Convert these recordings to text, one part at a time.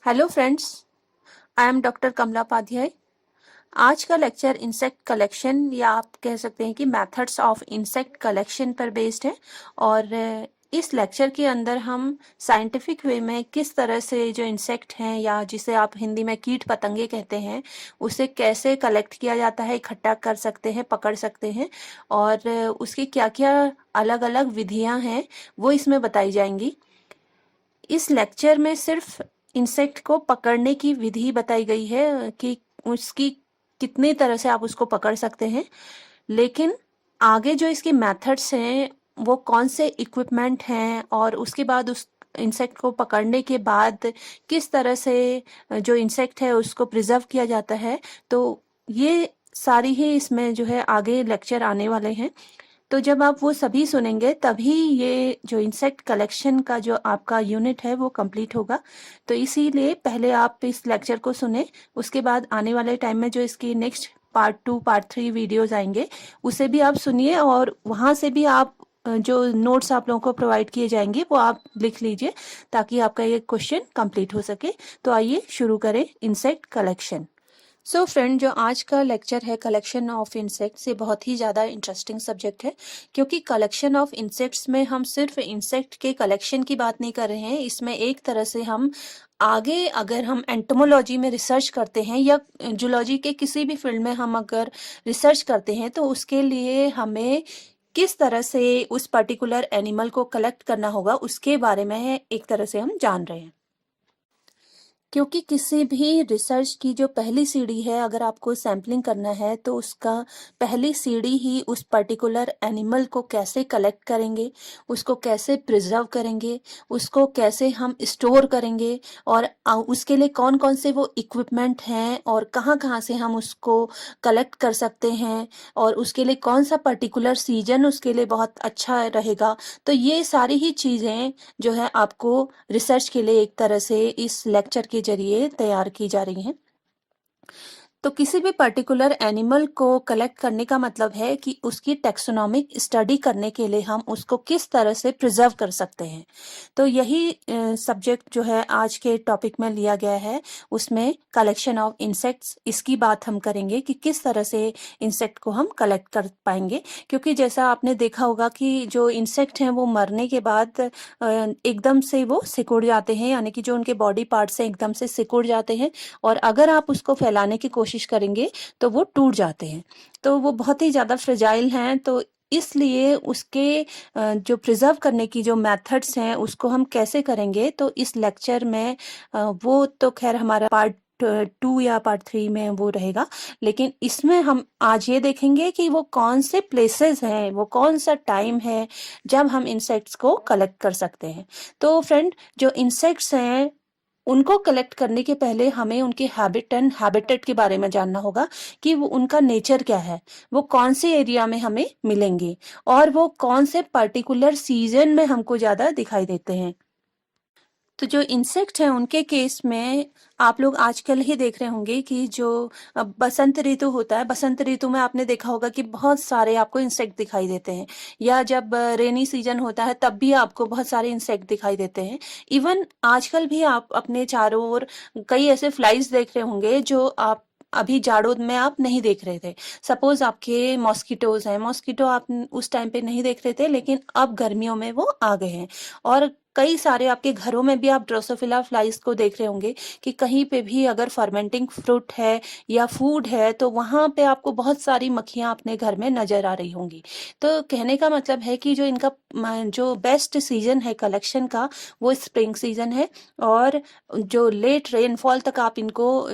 Hello friends, I am doctor Kamla Upadhyay. आज का lecture insect collection या आप कह सकते हैं कि मेथड्स ऑफ इंसेक्ट कलेक्शन पर बेस्ड है। और इस लेक्चर के अंदर हम साइंटिफिक वे में किस तरह से जो इंसेक्ट हैं या जिसे आप हिंदी में कीट पतंगे कहते हैं उसे कैसे कलेक्ट किया जाता है, इकट्ठा कर सकते हैं, पकड़ सकते हैं और उसकी क्या क्या अलग अलग विधियां हैं वो इसमें बताई जाएंगी। इस लेक्चर में सिर्फ इंसेक्ट को पकड़ने की विधि बताई गई है कि उसकी कितनी तरह से आप उसको पकड़ सकते हैं, लेकिन आगे जो इसके मेथड्स हैं वो कौन से इक्विपमेंट हैं और उसके बाद उस इंसेक्ट को पकड़ने के बाद किस तरह से जो इंसेक्ट है उसको प्रिजर्व किया जाता है, तो ये सारी ही इसमें जो है आगे लेक्चर आने वाले हैं। तो जब आप वो सभी सुनेंगे तभी ये जो इंसेक्ट कलेक्शन का जो आपका यूनिट है वो कंप्लीट होगा। तो इसीलिए पहले आप इस लेक्चर को सुने, उसके बाद आने वाले टाइम में जो इसकी नेक्स्ट पार्ट 2 पार्ट 3 वीडियोस आएंगे उसे भी आप सुनिए और वहां से भी आप जो नोट्स आप लोगों को प्रोवाइड किए जाएंगे वो आप लिख लीजिए ताकि आपका ये क्वेश्चन कंप्लीट हो सके। तो आइए शुरू करें इंसेक्ट कलेक्शन। सो फ्रेंड, जो आज का लेक्चर है कलेक्शन ऑफ इंसेक्ट्स, ये बहुत ही ज़्यादा इंटरेस्टिंग सब्जेक्ट है क्योंकि कलेक्शन ऑफ इंसेक्ट्स में हम सिर्फ इंसेक्ट के कलेक्शन की बात नहीं कर रहे हैं। इसमें एक तरह से हम आगे अगर हम एंटोमोलॉजी में रिसर्च करते हैं या जूलॉजी के किसी भी फील्ड में हम अगर रिसर्च करते हैं तो उसके लिए हमें किस तरह से उस पर्टिकुलर एनिमल को कलेक्ट करना होगा उसके बारे में एक तरह से हम जान रहे हैं। क्योंकि किसी भी रिसर्च की जो पहली सीढ़ी है, अगर आपको सैम्पलिंग करना है तो उसका पहली सीढ़ी ही उस पर्टिकुलर एनिमल को कैसे कलेक्ट करेंगे, उसको कैसे प्रिजर्व करेंगे, उसको कैसे हम स्टोर करेंगे और उसके लिए कौन कौन से वो इक्विपमेंट हैं और कहाँ कहाँ से हम उसको कलेक्ट कर सकते हैं और उसके लिए कौन सा पर्टिकुलर सीजन उसके लिए बहुत अच्छा रहेगा। तो ये सारी ही चीज़ें जो है आपको रिसर्च के लिए एक तरह से इस लेक्चर के जरिए तैयार की जा रही हैं। तो किसी भी पर्टिकुलर एनिमल को कलेक्ट करने का मतलब है कि उसकी टेक्सोनॉमिक स्टडी करने के लिए हम उसको किस तरह से प्रिजर्व कर सकते हैं। तो यही सब्जेक्ट जो है आज के टॉपिक में लिया गया है, उसमें कलेक्शन ऑफ इंसेक्ट्स, इसकी बात हम करेंगे कि किस तरह से इंसेक्ट को हम कलेक्ट कर पाएंगे। क्योंकि जैसा आपने देखा होगा कि जो इंसेक्ट हैं वो मरने के बाद एकदम से वो सिकुड़ जाते हैं, यानी कि जो उनके बॉडी पार्ट्स हैं एकदम से सिकुड़ जाते हैं और अगर आप उसको फैलाने की कोशिश करेंगे तो वो टूट जाते हैं। तो वो बहुत ही ज़्यादा फ्रेजाइल हैं, तो इसलिए उसके जो प्रिजर्व करने की जो मेथड्स हैं उसको हम कैसे करेंगे, तो इस लेक्चर में वो तो खैर हमारा पार्ट 2 या पार्ट 3 में वो रहेगा, लेकिन इसमें हम आज ये देखेंगे कि वो कौन से प्लेसेस हैं, वो कौन सा टाइम है जब हम इंसेक्ट्स को कलेक्ट कर सकते हैं। तो फ्रेंड, जो इंसेक्ट्स हैं उनको कलेक्ट करने के पहले हमें उनके हैबिट एंड हैबिटेट के बारे में जानना होगा कि वो उनका नेचर क्या है, वो कौन से एरिया में हमें मिलेंगे और वो कौन से पर्टिकुलर सीजन में हमको ज़्यादा दिखाई देते हैं। तो जो इंसेक्ट हैं उनके केस में आप लोग आजकल ही देख रहे होंगे कि जो बसंत ऋतु होता है, बसंत ऋतु में आपने देखा होगा कि बहुत सारे आपको इंसेक्ट दिखाई देते हैं, या जब रेनी सीजन होता है तब भी आपको बहुत सारे इंसेक्ट दिखाई देते हैं। इवन आजकल भी आप अपने चारों ओर कई ऐसे फ्लाइज देख रहे होंगे जो आप अभी जाड़ों में आप नहीं देख रहे थे। सपोज आपके मॉस्किटोज हैं, मॉस्किटो आप उस टाइम पे नहीं देख रहे थे लेकिन अब गर्मियों में वो आ गए हैं। और कई सारे आपके घरों में भी आप ड्रोसोफिला फ्लाइज को देख रहे होंगे कि कहीं पे भी अगर फर्मेंटिंग फ्रूट है या फूड है तो वहां पे आपको बहुत सारी मक्खियां अपने घर में नजर आ रही होंगी। तो कहने का मतलब है कि जो इनका जो बेस्ट सीजन है कलेक्शन का वो स्प्रिंग सीजन है और जो लेट रेनफॉल तक आप इनको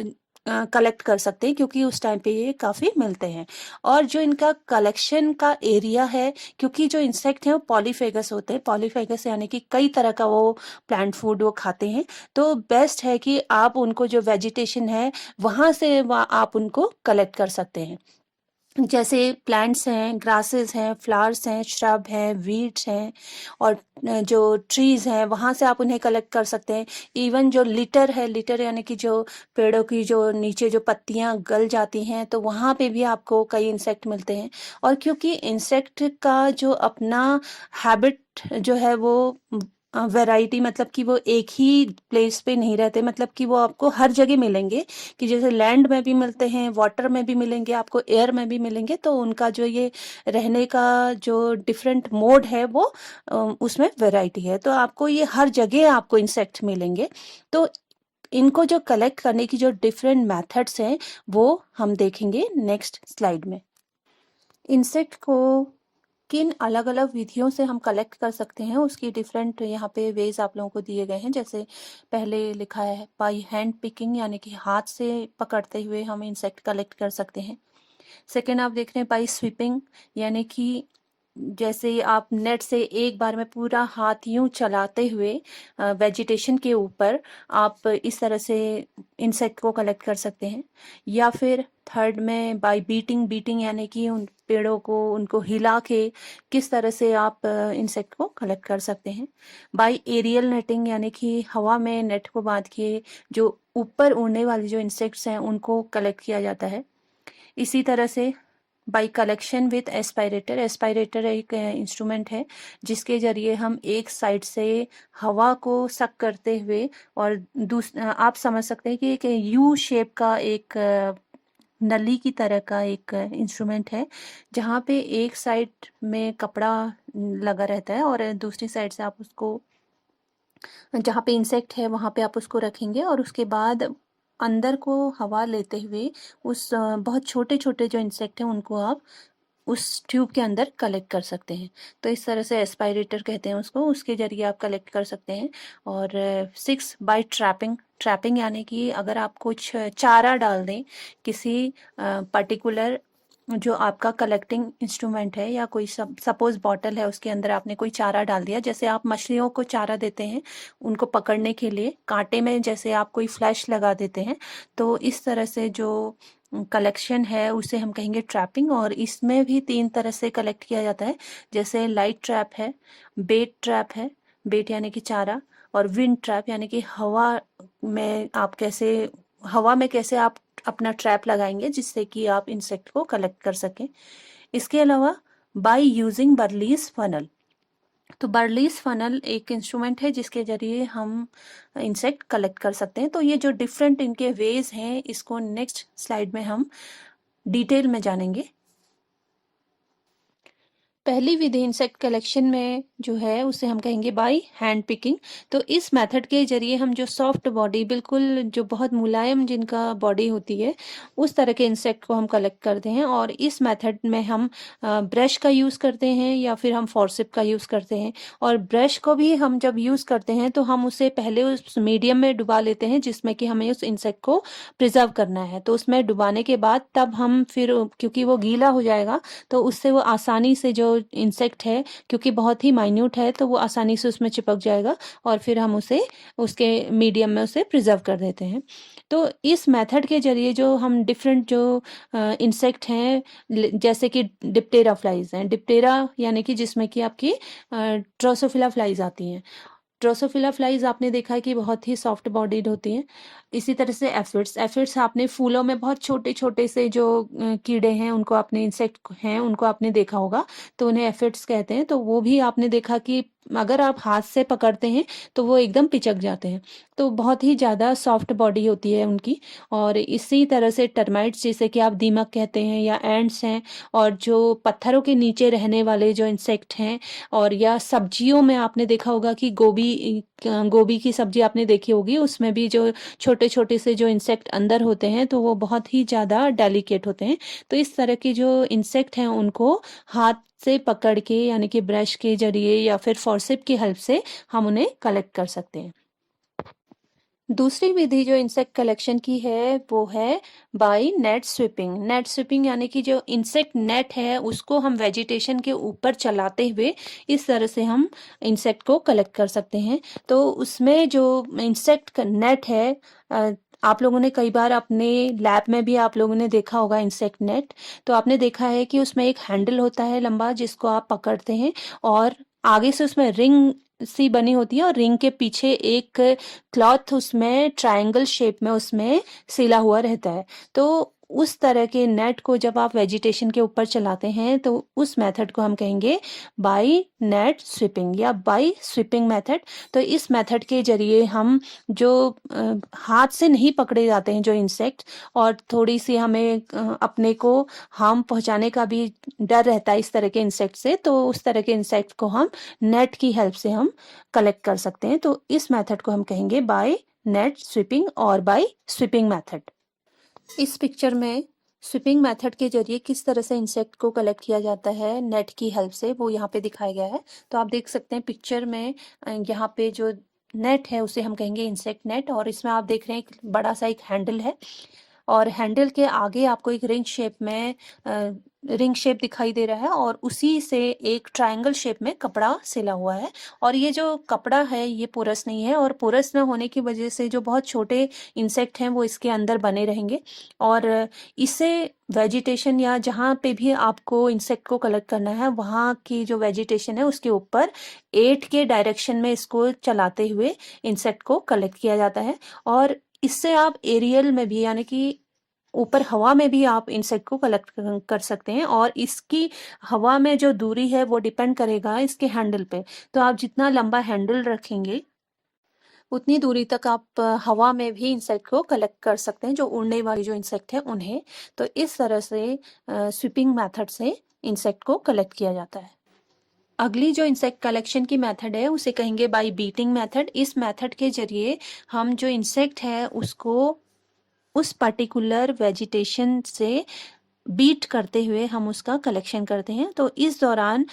कलेक्ट कर सकते हैं क्योंकि उस टाइम पे ये काफ़ी मिलते हैं। और जो इनका कलेक्शन का एरिया है, क्योंकि जो इंसेक्ट हैं वो पॉलीफेगस होते हैं, पॉलीफेगस यानी कि कई तरह का वो प्लांट फूड वो खाते हैं, तो बेस्ट है कि आप उनको जो वेजिटेशन है वहाँ से आप उनको कलेक्ट कर सकते हैं। जैसे प्लांट्स हैं, ग्रासेस हैं, फ्लावर्स हैं, श्रब हैं, वीड्स हैं और जो ट्रीज हैं वहाँ से आप उन्हें कलेक्ट कर सकते हैं। इवन जो लिटर है, लिटर यानी कि जो पेड़ों की जो नीचे जो पत्तियाँ गल जाती हैं तो वहाँ पे भी आपको कई इंसेक्ट मिलते हैं। और क्योंकि इंसेक्ट का जो अपना हैबिट जो है वो वैरायटी, मतलब कि वो एक ही प्लेस पे नहीं रहते, मतलब कि वो आपको हर जगह मिलेंगे, कि जैसे लैंड में भी मिलते हैं, वाटर में भी मिलेंगे, आपको एयर में भी मिलेंगे। तो उनका जो ये रहने का जो डिफरेंट मोड है वो उसमें वैरायटी है। तो आपको ये हर जगह आपको इंसेक्ट मिलेंगे। तो इनको जो कलेक्ट करने की जो डिफरेंट मेथड्स हैं वो हम देखेंगे नेक्स्ट स्लाइड में। इंसेक्ट को किन अलग अलग विधियों से हम कलेक्ट कर सकते हैं उसकी डिफरेंट यहाँ पे वेज आप लोगों को दिए गए हैं। जैसे पहले लिखा है बाई हैंड पिकिंग, यानी कि हाथ से पकड़ते हुए हम इंसेक्ट कलेक्ट कर सकते हैं। सेकेंड आप देख रहे हैं बाई स्वीपिंग, यानी कि जैसे आप नेट से एक बार में पूरा हाथ यूं चलाते हुए वेजिटेशन के ऊपर आप इस तरह से इंसेक्ट को कलेक्ट कर सकते हैं। या फिर थर्ड में बाय बीटिंग, बीटिंग यानी कि उन पेड़ों को उनको हिला के किस तरह से आप इंसेक्ट को कलेक्ट कर सकते हैं। बाय एरियल नेटिंग, यानी कि हवा में नेट को बांध के जो ऊपर उड़ने वाले जो इंसेक्ट्स हैं उनको कलेक्ट किया जाता है। इसी तरह से बाई कलेक्शन विथ एस्पायरेटर, एस्पायरेटर एक इंस्ट्रूमेंट है जिसके जरिए हम एक साइड से हवा को सक करते हुए और आप समझ सकते हैं कि एक यू शेप का एक नली की तरह का एक इंस्ट्रूमेंट है, जहाँ पे एक साइड में कपड़ा लगा रहता है और दूसरी साइड से आप उसको, जहाँ पे इंसेक्ट है वहाँ पे आप उसको रखेंगे और उसके बाद अंदर को हवा लेते हुए उस बहुत छोटे छोटे जो इंसेक्ट हैं उनको आप उस ट्यूब के अंदर कलेक्ट कर सकते हैं। तो इस तरह से एस्पायरेटर कहते हैं उसको, उसके जरिए आप कलेक्ट कर सकते हैं। और 6 बाय ट्रैपिंग, ट्रैपिंग यानी कि अगर आप कुछ चारा डाल दें किसी पर्टिकुलर जो आपका कलेक्टिंग इंस्ट्रूमेंट है, या कोई सपोज बॉटल है उसके अंदर आपने कोई चारा डाल दिया, जैसे आप मछलियों को चारा देते हैं उनको पकड़ने के लिए, कांटे में जैसे आप कोई फ्लैश लगा देते हैं, तो इस तरह से जो कलेक्शन है उसे हम कहेंगे ट्रैपिंग। और इसमें भी 3 तरह से कलेक्ट किया जाता है, जैसे लाइट ट्रैप है, बेट ट्रैप है, बेट यानी कि चारा, और विंड ट्रैप यानी कि हवा में कैसे आप अपना ट्रैप लगाएंगे जिससे कि आप इंसेक्ट को कलेक्ट कर सकें। इसके अलावा बाय यूजिंग बर्लीस फनल, तो बर्लीस फनल एक इंस्ट्रूमेंट है जिसके जरिए हम इंसेक्ट कलेक्ट कर सकते हैं। तो ये जो डिफरेंट इनके वेज हैं इसको नेक्स्ट स्लाइड में हम डिटेल में जानेंगे। पहली विधि इंसेक्ट कलेक्शन में जो है उसे हम कहेंगे बाय हैंड पिकिंग। तो इस मेथड के जरिए हम जो सॉफ्ट बॉडी, बिल्कुल जो बहुत मुलायम जिनका बॉडी होती है, उस तरह के इंसेक्ट को हम कलेक्ट करते हैं। और इस मेथड में हम ब्रश का यूज़ करते हैं या फिर हम फॉर्सिप का यूज़ करते हैं। और ब्रश को भी हम जब यूज़ करते हैं तो हम उसे पहले उस मीडियम में डुबा लेते हैं जिसमें कि हमें उस इंसेक्ट को प्रिजर्व करना है। तो उसमें डुबाने के बाद तब हम फिर, क्योंकि वो गीला हो जाएगा तो उससे वो आसानी से जो इंसेक्ट है, क्योंकि बहुत ही माइन्यूट है, तो वो आसानी से उसमें चिपक जाएगा और फिर हम उसे उसके मीडियम में उसे प्रिजर्व कर देते हैं। तो इस मेथड के जरिए जो हम डिफरेंट जो इंसेक्ट हैं, जैसे कि डिप्टेरा फ्लाइज हैं, डिप्टेरा यानी कि जिसमें कि आपकी ड्रोसोफिला फ्लाइज आती हैं। ड्रोसोफिला फ्लाइज आपने देखा है कि बहुत ही सॉफ्ट बॉडीड होती हैं। इसी तरह से एफिड्स, एफिड्स आपने फूलों में बहुत छोटे छोटे से जो कीड़े हैं उनको, आपने इंसेक्ट हैं उनको आपने देखा होगा, तो उन्हें एफिड्स कहते हैं। तो वो भी आपने देखा कि अगर आप हाथ से पकड़ते हैं तो वो एकदम पिचक जाते हैं। तो बहुत ही ज़्यादा सॉफ्ट बॉडी होती है उनकी। और इसी तरह से टर्माइट्स, जैसे कि आप दीमक कहते हैं, या एंड्स हैं, और जो पत्थरों के नीचे रहने वाले जो इंसेक्ट हैं, और या सब्जियों में आपने देखा होगा कि गोभी की सब्जी आपने देखी होगी, उसमें भी जो छोटे छोटे से जो इंसेक्ट अंदर होते हैं तो वो बहुत ही ज़्यादा डेलिकेट होते हैं। तो इस तरह के जो इंसेक्ट हैं उनको हाथ से पकड़ के, यानी कि ब्रश के जरिए या फिर फॉर्सिप की हेल्प से हम उन्हें कलेक्ट कर सकते हैं। दूसरी विधि जो इंसेक्ट कलेक्शन की है वो है by net sweeping. Net sweeping यानी कि जो इंसेक्ट नेट है उसको हम वेजिटेशन के ऊपर चलाते हुए इस तरह से हम इंसेक्ट को कलेक्ट कर सकते हैं। तो उसमें जो इंसेक्ट नेट है, आप लोगों ने कई बार अपने लैब में भी आप लोगों ने देखा होगा इंसेक्ट नेट। तो आपने देखा है कि उसमें एक हैंडल होता है लंबा जिसको आप पकड़ते हैं, और आगे से उसमें रिंग सी बनी होती है, और रिंग के पीछे एक क्लॉथ उसमें ट्रायंगल शेप में उसमें सिला हुआ रहता है। तो उस तरह के नेट को जब आप वेजिटेशन के ऊपर चलाते हैं तो उस मेथड को हम कहेंगे बाई नेट स्वीपिंग या बाई स्वीपिंग मेथड। तो इस मेथड के जरिए हम जो हाथ से नहीं पकड़े जाते हैं जो इंसेक्ट, और थोड़ी सी हमें अपने को हार्म पहुंचाने का भी डर रहता है इस तरह के इंसेक्ट से, तो उस तरह के इंसेक्ट को हम नेट की हेल्प से हम कलेक्ट कर सकते हैं। तो इस मेथड को हम कहेंगे बाय नेट स्वीपिंग और बाय स्वीपिंग मेथड। इस पिक्चर में स्वीपिंग मेथड के जरिए किस तरह से इंसेक्ट को कलेक्ट किया जाता है नेट की हेल्प से, वो यहाँ पे दिखाया गया है। तो आप देख सकते हैं पिक्चर में यहाँ पे जो नेट है उसे हम कहेंगे इंसेक्ट नेट, और इसमें आप देख रहे हैं एक बड़ा सा एक हैंडल है, और हैंडल के आगे आपको एक रिंग शेप दिखाई दे रहा है, और उसी से एक ट्रायंगल शेप में कपड़ा सिला हुआ है। और ये जो कपड़ा है ये पोरस नहीं है, और पोरस न होने की वजह से जो बहुत छोटे इंसेक्ट हैं वो इसके अंदर बने रहेंगे, और इससे वेजिटेशन या जहाँ पे भी आपको इंसेक्ट को कलेक्ट करना है वहाँ की जो वेजिटेशन है उसके ऊपर 8 के डायरेक्शन में इसको चलाते हुए इंसेक्ट को कलेक्ट किया जाता है। और इससे आप एरियल में भी यानी कि ऊपर हवा में भी आप इंसेक्ट को कलेक्ट कर सकते हैं, और इसकी हवा में जो दूरी है वो डिपेंड करेगा इसके हैंडल पे। तो आप जितना लंबा हैंडल रखेंगे उतनी दूरी तक आप हवा में भी इंसेक्ट को कलेक्ट कर सकते हैं, जो उड़ने वाली जो इंसेक्ट है उन्हें। तो इस तरह से स्वीपिंग मेथड से इंसेक्ट को कलेक्ट किया जाता है। अगली जो इंसेक्ट कलेक्शन की मेथड है उसे कहेंगे बाय बीटिंग मेथड। इस मेथड के जरिए हम जो इंसेक्ट है उसको उस पर्टिकुलर वेजिटेशन से बीट करते हुए हम उसका कलेक्शन करते हैं। तो इस दौरान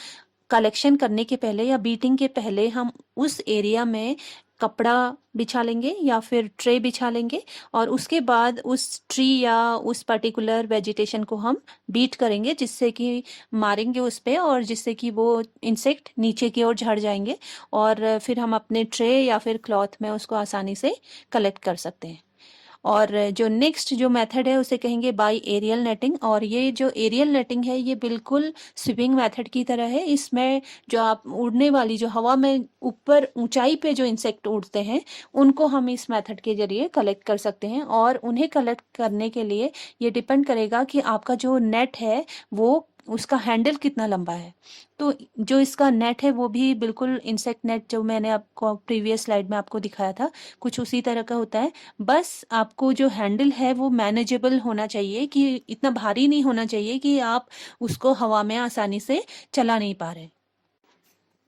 कलेक्शन करने के पहले या बीटिंग के पहले हम उस एरिया में कपड़ा बिछा लेंगे या फिर ट्रे बिछा लेंगे, और उसके बाद उस ट्री या उस पर्टिकुलर वेजिटेशन को हम बीट करेंगे, जिससे कि मारेंगे उस पे, और जिससे कि वो इंसेक्ट नीचे की ओर झड़ जाएंगे, और फिर हम अपने ट्रे या फिर क्लॉथ में उसको आसानी से कलेक्ट कर सकते हैं। और जो नेक्स्ट जो मेथड है उसे कहेंगे बाय एरियल नेटिंग, और ये जो एरियल नेटिंग है ये बिल्कुल स्विपिंग मेथड की तरह है। इसमें जो आप उड़ने वाली जो हवा में ऊपर ऊंचाई पे जो इंसेक्ट उड़ते हैं उनको हम इस मेथड के जरिए कलेक्ट कर सकते हैं, और उन्हें कलेक्ट करने के लिए ये डिपेंड करेगा कि आपका जो नेट है वो उसका हैंडल कितना लंबा है। तो जो इसका नेट है वो भी बिल्कुल इंसेक्ट नेट जो मैंने आपको प्रीवियस स्लाइड में आपको दिखाया था कुछ उसी तरह का होता है। बस आपको जो हैंडल है वो मैनेजेबल होना चाहिए, कि इतना भारी नहीं होना चाहिए कि आप उसको हवा में आसानी से चला नहीं पा रहे।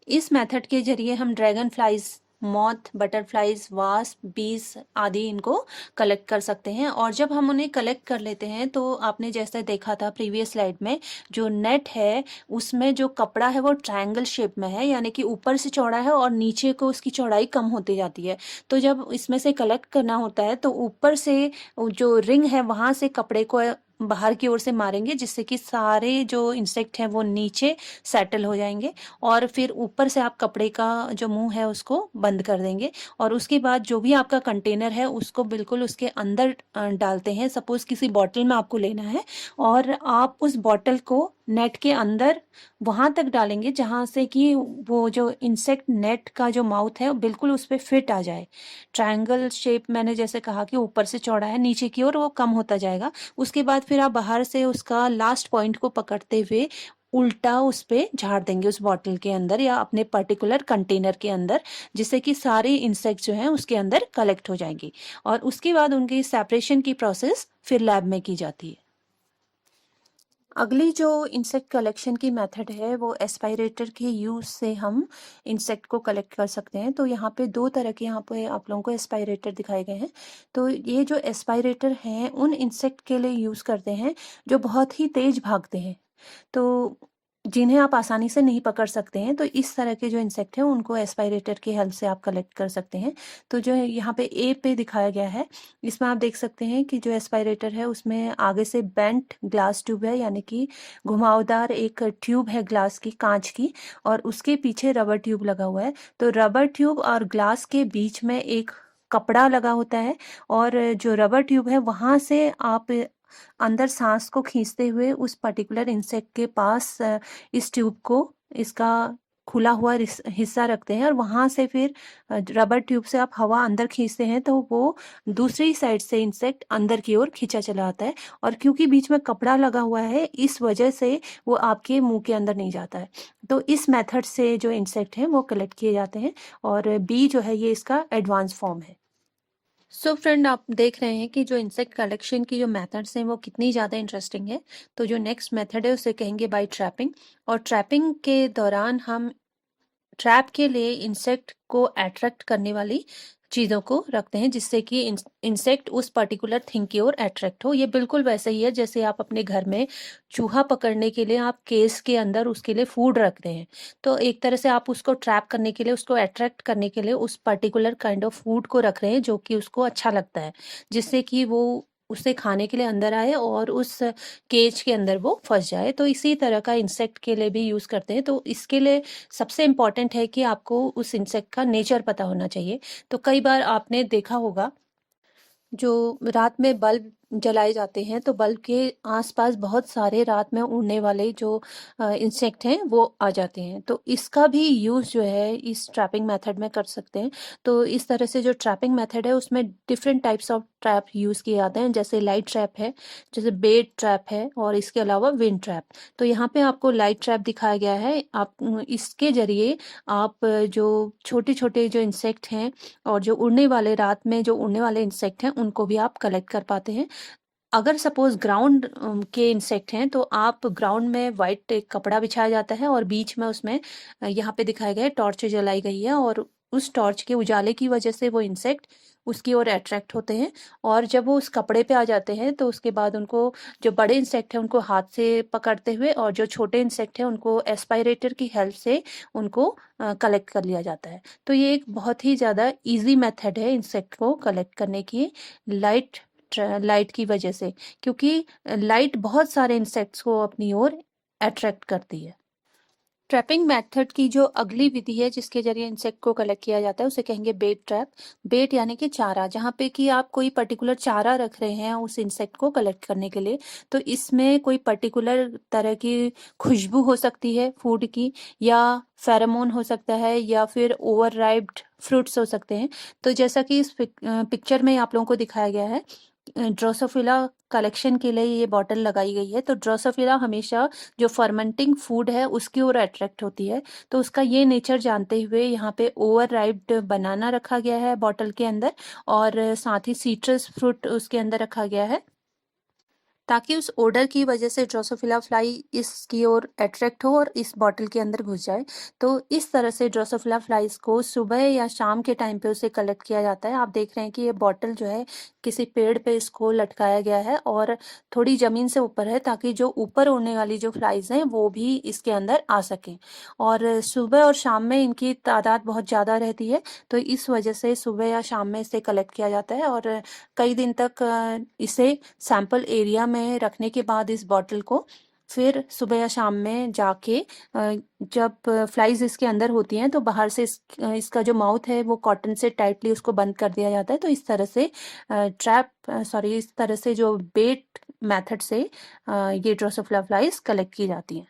इस मेथड के जरिए हम dragon flies, moth, butterflies, wasp, बीज आदि इनको कलेक्ट कर सकते हैं। और जब हम उन्हें कलेक्ट कर लेते हैं तो आपने जैसे देखा था प्रीवियस स्लाइड में, जो नेट है उसमें जो कपड़ा है वो ट्रायंगल शेप में है, यानी कि ऊपर से चौड़ा है और नीचे को उसकी चौड़ाई कम होती जाती है। तो जब इसमें से कलेक्ट करना होता है तो ऊपर से जो रिंग है वहां से कपड़े को बाहर की ओर से मारेंगे, जिससे कि सारे जो इंसेक्ट हैं वो नीचे सेटल हो जाएंगे, और फिर ऊपर से आप कपड़े का जो मुंह है उसको बंद कर देंगे, और उसके बाद जो भी आपका कंटेनर है उसको बिल्कुल उसके अंदर डालते हैं। सपोज किसी बॉटल में आपको लेना है, और आप उस बॉटल को नेट के अंदर वहां तक डालेंगे जहां से कि वो जो इंसेक्ट नेट का जो माउथ है बिल्कुल उस पर फिट आ जाए। ट्रायंगल शेप मैंने जैसे कहा कि ऊपर से चौड़ा है, नीचे की ओर वो कम होता जाएगा। उसके बाद फिर आप बाहर से उसका लास्ट पॉइंट को पकड़ते हुए उल्टा उस पे झाड़ देंगे उस बॉटल के अंदर या अपने पर्टिकुलर कंटेनर के अंदर, जिससे कि सारे इंसेक्ट जो हैं उसके अंदर कलेक्ट हो जाएंगी, और उसके बाद उनकी सेपरेशन की प्रोसेस फिर लैब में की जाती है। अगली जो इंसेक्ट कलेक्शन की मेथड है वो एस्पायरेटर के यूज से हम इंसेक्ट को कलेक्ट कर सकते हैं। तो यहाँ पे दो तरह के यहाँ पे आप लोगों को एस्पायरेटर दिखाए गए हैं। तो ये जो एस्पायरेटर हैं उन इंसेक्ट के लिए यूज करते हैं जो बहुत ही तेज भागते हैं, तो जिन्हें आप आसानी से नहीं पकड़ सकते हैं। तो इस तरह के जो इंसेक्ट हैं उनको एस्पायरेटर की हेल्प से आप कलेक्ट कर सकते हैं। तो जो यहाँ पे ए पे दिखाया गया है इसमें आप देख सकते हैं कि जो एस्पायरेटर है उसमें आगे से बेंट ग्लास ट्यूब है, यानी कि घुमावदार एक ट्यूब है ग्लास की, कांच की, और उसके पीछे रबर ट्यूब लगा हुआ है। तो रबर ट्यूब और ग्लास के बीच में एक कपड़ा लगा होता है, और जो रबर ट्यूब है वहां से आप अंदर सांस को खींचते हुए उस पर्टिकुलर इंसेक्ट के पास इस ट्यूब को, इसका खुला हुआ हिस्सा रखते हैं और वहाँ से फिर रबर ट्यूब से आप हवा अंदर खींचते हैं तो वो दूसरी साइड से इंसेक्ट अंदर की ओर खींचा चला आता है। और क्योंकि बीच में कपड़ा लगा हुआ है, इस वजह से वो आपके मुंह के अंदर नहीं जाता है। तो इस मेथड से जो इंसेक्ट हैं वो कलेक्ट किए जाते हैं और बी जो है ये इसका एडवांस फॉर्म है। सो फ्रेंड, आप देख रहे हैं कि जो इंसेक्ट कलेक्शन की जो मेथड्स हैं वो कितनी ज़्यादा इंटरेस्टिंग है। तो जो नेक्स्ट मेथड है उसे कहेंगे बाय ट्रैपिंग। और ट्रैपिंग के दौरान हम ट्रैप के लिए इंसेक्ट को अट्रैक्ट करने वाली चीज़ों को रखते हैं जिससे कि इंसेक्ट उस पर्टिकुलर थिंग की ओर अट्रैक्ट हो। ये बिल्कुल वैसे ही है जैसे आप अपने घर में चूहा पकड़ने के लिए आप केस के अंदर उसके लिए फूड रखते हैं। तो एक तरह से आप उसको ट्रैप करने के लिए, उसको अट्रैक्ट करने के लिए उस पर्टिकुलर काइंड ऑफ फूड को रख रहे हैं जो कि उसको अच्छा लगता है, जिससे कि वो उसे खाने के लिए अंदर आए और उस केज के अंदर वो फंस जाए। तो इसी तरह का इंसेक्ट के लिए भी यूज़ करते हैं। तो इसके लिए सबसे इम्पॉर्टेंट है कि आपको उस इंसेक्ट का नेचर पता होना चाहिए। तो कई बार आपने देखा होगा, जो रात में बल्ब जलाए जाते हैं तो बल्ब के आसपास बहुत सारे रात में उड़ने वाले जो इंसेक्ट हैं वो आ जाते हैं। तो इसका भी यूज़ जो है इस ट्रैपिंग मेथड में कर सकते हैं। तो इस तरह से जो ट्रैपिंग मेथड है उसमें different types of trap use किए जाते हैं, जैसे लाइट ट्रैप है, जैसे बेट ट्रैप है और इसके अलावा विंड ट्रैप। तो यहाँ पे आपको लाइट ट्रैप दिखाया गया है। आप इसके जरिए आप जो छोटे छोटे जो इंसेक्ट हैं और जो उड़ने वाले रात में जो उड़ने वाले इंसेक्ट हैं उनको भी आप कलेक्ट कर पाते हैं। अगर सपोज ग्राउंड के इंसेक्ट हैं तो आप ग्राउंड में वाइट एक कपड़ा बिछाया जाता है और बीच में उसमें यहाँ पे दिखाया गया है टॉर्च जलाई गई है और उस टॉर्च के उजाले की वजह से वो इंसेक्ट उसकी ओर अट्रैक्ट होते हैं। और जब वो उस कपड़े पे आ जाते हैं तो उसके बाद उनको, जो बड़े इंसेक्ट हैं उनको हाथ से पकड़ते हुए और जो छोटे इंसेक्ट हैं उनको एस्पायरेटर की हेल्प से उनको कलेक्ट कर लिया जाता है। तो ये एक बहुत ही ज़्यादा इजी मेथड है इंसेक्ट को कलेक्ट करने की, लाइट की वजह से, क्योंकि लाइट बहुत सारे इंसेक्ट्स को अपनी ओर अट्रैक्ट करती है। ट्रैपिंग मेथड की जो अगली विधि है जिसके जरिए इंसेक्ट को कलेक्ट किया जाता है उसे कहेंगे बेट ट्रैप। बेट यानी कि चारा, जहाँ पे कि आप कोई पर्टिकुलर चारा रख रहे हैं उस इंसेक्ट को कलेक्ट करने के लिए। तो इसमें कोई पर्टिकुलर तरह की खुशबू हो सकती है फूड की, या फेरोमोन हो सकता है, या फिर ओवर राइप्ड फ्रूट्स हो सकते हैं। तो जैसा कि इस पिक्चर में आप लोगों को दिखाया गया है, ड्रोसोफिला कलेक्शन के लिए ये बॉटल लगाई गई है। तो ड्रोसोफिला हमेशा जो फर्मेंटिंग फूड है उसकी ओर अट्रैक्ट होती है। तो उसका ये नेचर जानते हुए यहाँ पे ओवर राइप्ड बनाना रखा गया है बॉटल के अंदर और साथ ही सीट्रस फ्रूट उसके अंदर रखा गया है, ताकि उस ओडर की वजह से ड्रोसोफिला फ्लाई इसकी ओर अट्रैक्ट हो और इस बॉटल के अंदर घुस जाए। तो इस तरह से ड्रोसोफिला फ्लाइज को सुबह या शाम के टाइम पे उसे कलेक्ट किया जाता है। आप देख रहे हैं कि ये बॉटल जो है किसी पेड़ पे इसको लटकाया गया है और थोड़ी ज़मीन से ऊपर है, ताकि जो ऊपर उड़ने वाली जो फ्लाइज हैं वो भी इसके अंदर आ सकें। और सुबह और शाम में इनकी तादाद बहुत ज़्यादा रहती है, तो इस वजह से सुबह या शाम में इसे कलेक्ट किया जाता है और कई दिन तक इसे सैंपल एरिया में रखने के बाद इस बॉटल को फिर सुबह या शाम में जाके जब फ्लाइज इसके अंदर होती हैं तो बाहर से इसका जो माउथ है वो कॉटन से टाइटली उसको बंद कर दिया जाता है। तो इस तरह से इस तरह से जो बेट मेथड से ये ड्रोसोफिला फ्लाइज कलेक्ट की जाती हैं।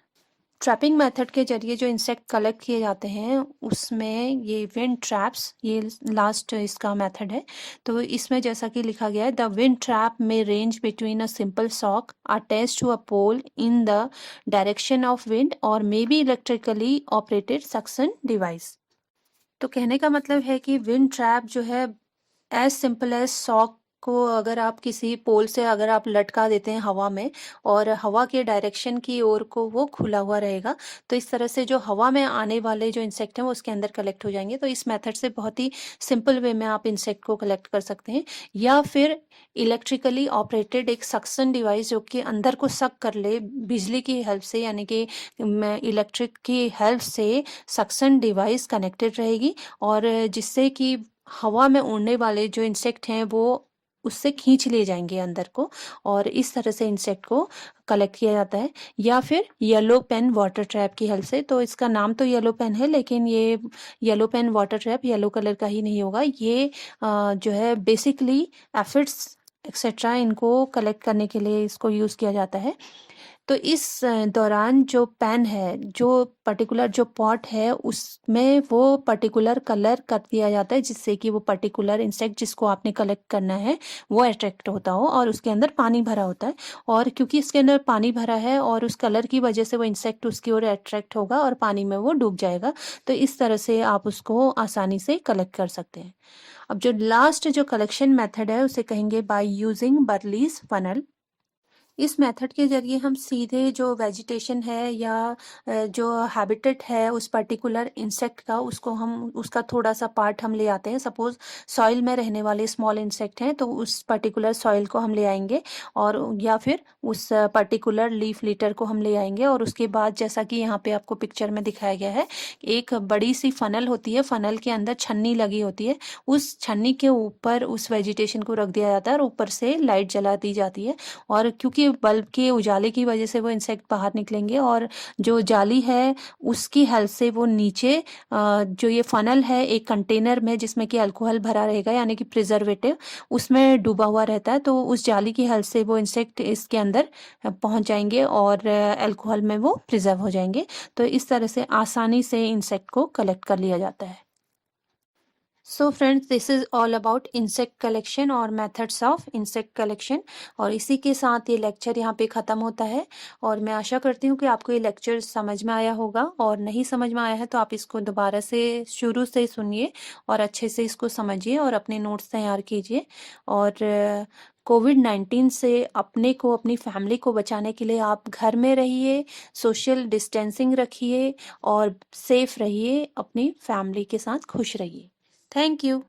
ट्रैपिंग मेथड के जरिए जो इंसेक्ट कलेक्ट किए जाते हैं उसमें ये विंड ट्रैप्स, ये लास्ट इसका मेथड है। तो इसमें जैसा कि लिखा गया है, द विंड ट्रैप में range between a simple sock attached to a pole in the direction of wind और may be electrically operated suction device. तो कहने का मतलब है कि विंड ट्रैप जो है एज सिंपल एज सॉक को अगर आप किसी पोल से अगर आप लटका देते हैं हवा में और हवा के डायरेक्शन की ओर को वो खुला हुआ रहेगा, तो इस तरह से जो हवा में आने वाले जो इंसेक्ट हैं वो उसके अंदर कलेक्ट हो जाएंगे। तो इस मेथड से बहुत ही सिंपल वे में आप इंसेक्ट को कलेक्ट कर सकते हैं। या फिर इलेक्ट्रिकली ऑपरेटेड एक सक्शन डिवाइस जो कि अंदर को सक कर ले बिजली की हेल्प से, यानी कि इलेक्ट्रिक की हेल्प से सक्शन डिवाइस कनेक्टेड रहेगी और जिससे कि हवा में उड़ने वाले जो इंसेक्ट हैं वो उससे खींच लिए जाएंगे अंदर को और इस तरह से इंसेक्ट को कलेक्ट किया जाता है। या फिर येलो पेन वाटर ट्रैप की हेल्प से। तो इसका नाम तो येलो पेन है, लेकिन ये yellow pan water trap yellow colour का ही नहीं होगा। ये जो है बेसिकली एफिड्स एक्सेट्रा इनको कलेक्ट करने के लिए इसको यूज़ किया जाता है। तो इस दौरान जो पेन है, जो पर्टिकुलर जो पॉट है, उसमें वो पर्टिकुलर कलर कर दिया जाता है जिससे कि वो पर्टिकुलर इंसेक्ट जिसको आपने कलेक्ट करना है वो अट्रैक्ट होता हो, और उसके अंदर पानी भरा होता है। और क्योंकि इसके अंदर पानी भरा है और उस कलर की वजह से वो इंसेक्ट उसकी ओर अट्रैक्ट होगा और पानी में वो डूब जाएगा। तो इस तरह से आप उसको आसानी से कलेक्ट कर सकते हैं। अब जो लास्ट जो कलेक्शन मेथड है उसे कहेंगे बाय यूजिंग बर्लीज फनल। इस मेथड के ज़रिए हम सीधे जो वेजिटेशन है या जो हैबिटेट है उस पर्टिकुलर इंसेक्ट का, उसको हम उसका थोड़ा सा पार्ट हम ले आते हैं। सपोज सॉइल में रहने वाले स्मॉल इंसेक्ट हैं तो उस पर्टिकुलर सॉइल को हम ले आएंगे, और या फिर उस पर्टिकुलर लीफ लिटर को हम ले आएंगे। और उसके बाद जैसा कि यहाँ पे आपको पिक्चर में दिखाया गया है, एक बड़ी सी फनल होती है, फनल के अंदर छन्नी लगी होती है, उस छन्नी के ऊपर उस वेजिटेशन को रख दिया जाता है और ऊपर से लाइट जला दी जाती है। और क्योंकि बल्ब के उजाले की वजह से वो इंसेक्ट बाहर निकलेंगे, और जो जाली है उसकी हेल्प से वो नीचे जो ये फनल है एक कंटेनर में जिसमें कि अल्कोहल भरा रहेगा यानी कि प्रिजर्वेटिव उसमें डूबा हुआ रहता है, तो उस जाली की हेल्प से वो इंसेक्ट इसके अंदर पहुंच जाएंगे और अल्कोहल में वो प्रिजर्व हो जाएंगे। तो इस तरह से आसानी से इंसेक्ट को कलेक्ट कर लिया जाता है। So friends, this is all about insect collection और मेथड्स ऑफ इंसेक्ट कलेक्शन। और इसी के साथ ये लेक्चर यहाँ पे ख़त्म होता है। और मैं आशा करती हूँ कि आपको ये लेक्चर समझ में आया होगा, और नहीं समझ में आया है तो आप इसको दोबारा से शुरू से सुनिए और अच्छे से इसको समझिए और अपने नोट्स तैयार कीजिए। और कोविड-19 से अपने को अपनी फैमिली को बचाने के लिए आप घर में रहिए, सोशल डिस्टेंसिंग रखिए और सेफ रहिए, अपनी फैमिली के साथ खुश रहिए। Thank you.